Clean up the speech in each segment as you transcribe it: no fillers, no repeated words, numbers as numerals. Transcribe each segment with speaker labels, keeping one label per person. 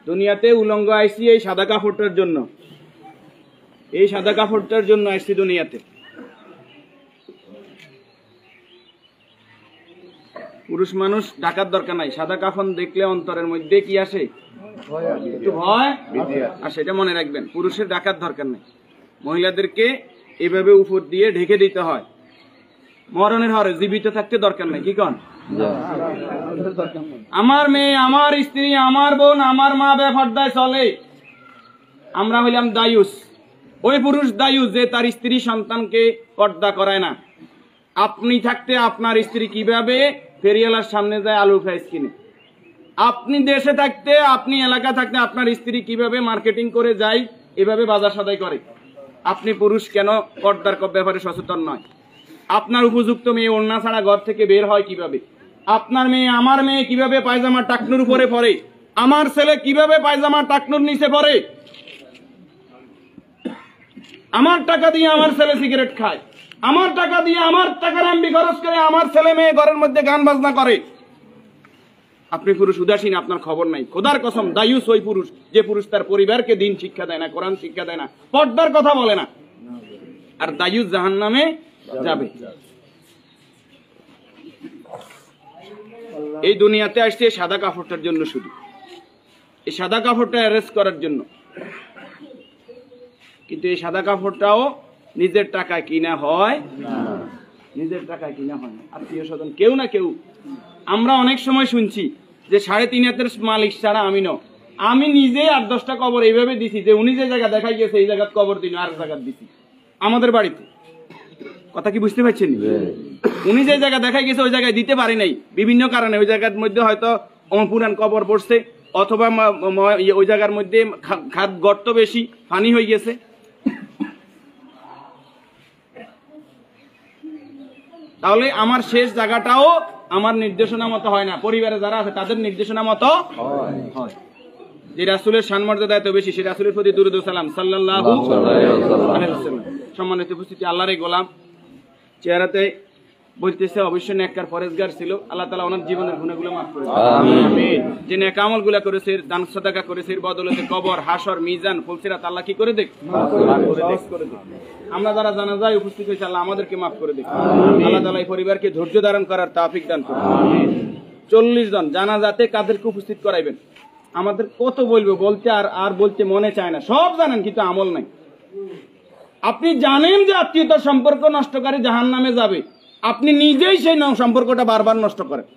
Speaker 1: দুনিয়াতে উলঙ্গ আইছি এই সাদা কাপড়টার জন্য, এই সাদা কাপড়টার জন্য আইছি দুনিয়াতে। পুরুষ মানুষ ঢাকার দরকার নাই, সাদা কাফন দেখলে অন্তরের মধ্যে কি আসে? একটু ভয়। আর সেটা মনে রাখবেন, পুরুষের ঢাকার দরকার নাই, মহিলাদেরকে এভাবে উপর দিয়ে ঢেকে দিতে হয়। মরণের হরে জীবিত থাকতে দরকার নাই। কি কন? আমার মেয়ে, আমার স্ত্রী, আমার বোন, আমার মা বেপরদায় চলে, আমরা হইলাম দায়ুস। ওই পুরুষ দায়ুস যে তার স্ত্রী সন্তানকে পর্দা করায় না। আপনি থাকতে আপনার স্ত্রী কিভাবে ফেরিওয়ালার সামনে যায় আলু ফ্রাইস কিনে? আপনি দেশে থাকতে, আপনি এলাকা থাকতে আপনার স্ত্রী কিভাবে মার্কেটিং করে যায়, এভাবে বাজার সদাই করে? আপনি পুরুষ কেন পর্দার ব্যাপারে সচেতন নয়? আপনার উপযুক্ত মেয়ে ওড়না ছাড়া ঘর থেকে বের হয় কিভাবে? আপনার মেয়ে, আমার মেয়ে কিভাবে পায়জামা টাকনুর উপরে পরে? আমার ছেলে কিভাবে পায়জামা টাকনুর নিচে পরে? আমার টাকা দিয়ে আমার ছেলে সিগারেট খায়, আমার টাকা দিয়ে আমার টাকার এমবি খরচ করে আমার ছেলে মেয়ে ঘরের মধ্যে গান বাজনা করে। আপনি পুরুষ উদাসীন, আপনার খবর নাই। খোদার কসম, দায়ুস ওই পুরুষ যে পুরুষ তার পরিবারকে দিন শিক্ষা দেয় না, কোরআন শিক্ষা দেয় না, পর্দার কথা বলে না। আর দায়ুস জাহান্নামে যাবে। এই দুনিয়াতে আসছে সাদা কাপড়টার জন্য, শুধু এই সাদা কাপড়টা অ্যারেস্ট করার জন্য। কিন্তু এই সাদা কাপড়টাও নিজের টাকায় কিনা হয় না, নিজের টাকায় কিনা হয় না। আত্মীয় স্বজন কেউ না কেউ, আমরা অনেক সময় শুনছি যে 3.5 হাতের মালিক ছাড়া আমি ন, আমি নিজে 8-10টা কবর এইভাবে দিছি যে উনি যে জায়গা দেখাই গেছে এই জায়গায় কবর দিন আর জায়গা দিছি আমাদের বাড়িতে। কথা কি বুঝতে পারছেন? উনি যে জায়গা দেখাই গেছে ওই জায়গায় দিতে পারি নাই বিভিন্ন কারণে। ওই জায়গার মধ্যে হয়তো পুরান কবর পড়ছে, অথবা ওই জায়গার মধ্যে খাদ গর্ত বেশি, পানি হয়ে গেছে। তাহলে আমার শেষ জায়গাটাও আমার নির্দেশনা মতো হয় না, পরিবারে যারা আছে তাদের নির্দেশনা মতো হয়। যে রাসূলের সম্মানমর্যাদা এত বেশি, সেই রাসূলের প্রতি দুরূদ ও সালাম সাল্লাল্লাহু আলাইহি ওয়াসাল্লাম। সম্মানিত উপস্থিতি, আল্লাহর গোলাম চেহারাতে বলতেছে অবশ্যই নেককার পরেজগার ছিল। আল্লাহ তাআলা ওনার জীবনের গুনাহগুলো মাফ করে দেন, আমিন। যে নেক আমলগুলো করেছে, দান সাদাকা করেছে, এর বদলে কবর, হাসর, মিজান, ফুলসিরাত আল্লাহ কি করে দেখ, মাফ করে দেখ। আমরা যারা জানাজায় উপস্থিত হয়েছে আল্লাহ আমাদেরকে মাফ করে দেখ। আল্লাহ তাআলা এই পরিবারকে ধৈর্য ধারণ করার তৌফিক দান করুন, আমিন। 40 জন জানাজাতে কাদেরকে উপস্থিত করাইবেন? আমাদের কত বলবো, বলতে আর বলতে মনে চায় না। সব জানেন কিন্তু আমল নাই। আপনি জানেন যে আত্মীয়তার সম্পর্ক নষ্টকারী জাহান্নামে যাবে, আপনি নিজেই সেই সম্পর্কটা বারবার নষ্ট করেন।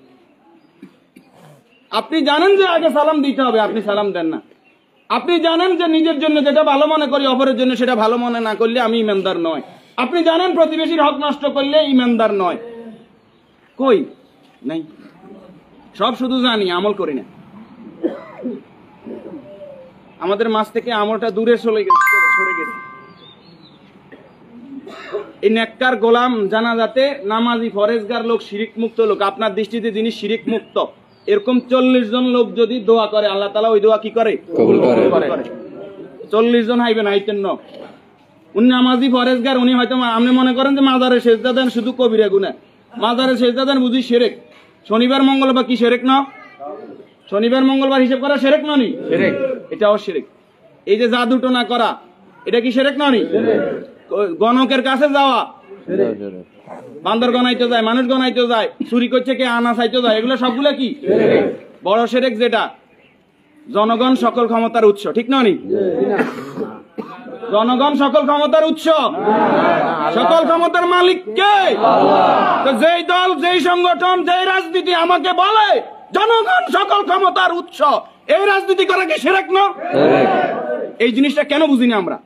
Speaker 1: আপনি জানেন যে আগে সালাম দিতে হবে, আপনি সালাম দেন না। আপনি জানেন যে নিজের জন্য যেটা ভালো মনে করি অপরের জন্য সেটা ভালো মনে না করলে আমি ইমানদার নয়। আপনি জানেন প্রতিবেশীর হক নষ্ট করলে ইমানদার নয়। কই নাই, সব শুধু জানি, আমল করি না। আমাদের মাঝ থেকে আমলটা দূরে সরে গেছে। এই নেককার গোলাম জানাজাতে নামাজি ফরেজগার লোক, শিরিক মুক্ত লোক, আপনার দৃষ্টিতে যিনি শিরিক মুক্ত, এরকম 40 জন লোক যদি দোয়া করে আল্লাহ তাআলা ওই দোয়া কি করে? কবুল করে। 40 জন হাইবেন আইতেন ন, উনি নামাজি ফরেজগার, উনি হয়তো আপনি মনে করেন যে মাজারে সেজদা দেন শুধু কবিরা গুনাহ, মাজারে সেজদা দেন বুঝি শিরক। শনিবার মঙ্গলবার কি শিরক না? শনিবার মঙ্গলবার হিসাব করা শিরক ননি? শিরক, এটাও শিরক। এই যে জাদু টোনা করা, এটা কি শিরক ননি? গণকের কাছে যাওয়া, বান্দর গনাইতে যায়, মানুষ গনাইতে যায়, চুরি করছে কে, আনা চাইতে যায়, এগুলো সবগুলো কি বড় শিরক। যেটা জনগণ সকল ক্ষমতার উৎস, ঠিক ননি? জনগণ সকল ক্ষমতার উৎস, সকল ক্ষমতার মালিক কে? তো যেই দল, যেই সংগঠন, যেই রাজনীতি আমাকে বলে জনগণ সকল ক্ষমতার উৎস, এই রাজনীতি করা কি শিরক না? এই জিনিসটা কেন বুঝি না আমরা?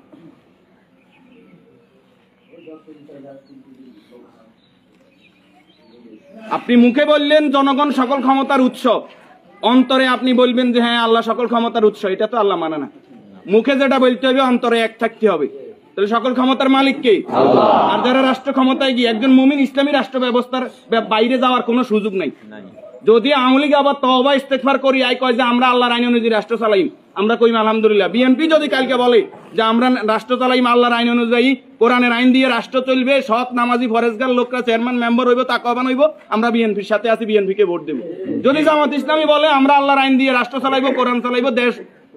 Speaker 1: আপনি মুখে বললেন জনগণ সকল ক্ষমতার উৎস, অন্তরে আপনি বলবেন যে হ্যাঁ আল্লাহ সকল ক্ষমতার উৎস, এটা তো আল্লাহ মানে না। মুখে যেটা বলতে হবে অন্তরে এক থাকতে হবে। তাহলে সকল ক্ষমতার মালিক কে? আল্লাহ। আর যারা রাষ্ট্র ক্ষমতায় গিয়ে, একজন মুমিন ইসলামী রাষ্ট্র ব্যবস্থার বাইরে যাওয়ার কোনো সুযোগ নাই। যদি আওয়ামী লীগ আবার তওবা ইস্তেগফার করি আই কয় যে আমরা আল্লাহর আইন অনুযায়ী রাষ্ট্র চালাইম, আমরা কইম আলহামদুলিল্লাহ। বিএনপি যদি কালকে বলে যে আমরা রাষ্ট্র চালাইম আল্লাহর আইন অনুযায়ী, কোরআনের আইন দিয়ে রাষ্ট্র চলবে, সৎ নামাজি ফরেজগার লোকরা চেয়ারম্যান মেম্বার হইব, তাকওয়াবান হইব, আমরা বিএনপির সাথে আছি, বিএনপি কে ভোট দেব। যদি জামাত ইসলামী বলে আমরা আল্লাহর আইন দিয়ে রাষ্ট্র চালাইবো, কোরআন চালাইবো, দেশ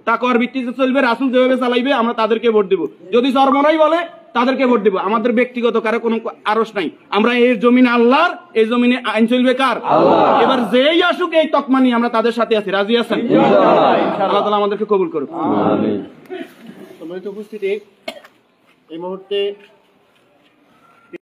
Speaker 1: তাকওয়ার ভিত্তিতে চলবে, রাসূল যেভাবে চালাইবে আমরা তাদেরকে ভোট দিব। যদি চরমনাই বলে তাদেরকে ভোট দিব। আমাদের ব্যক্তিগত কারো কোনো আরস নাই। আমরা এই জমিনে আল্লাহর, এই জমিনে আইন চলবে কার? আল্লাহ। এবার যেই আসুক এই তকমা নিয়ে আমরা তাদের সাথে আছি। রাজি আছেন? ইনশাআল্লাহ। আল্লাহ তাআলা আমাদেরকে কবুল করুন।
Speaker 2: আমিন। সম্মানিত উপস্থিতি, এই মুহূর্তে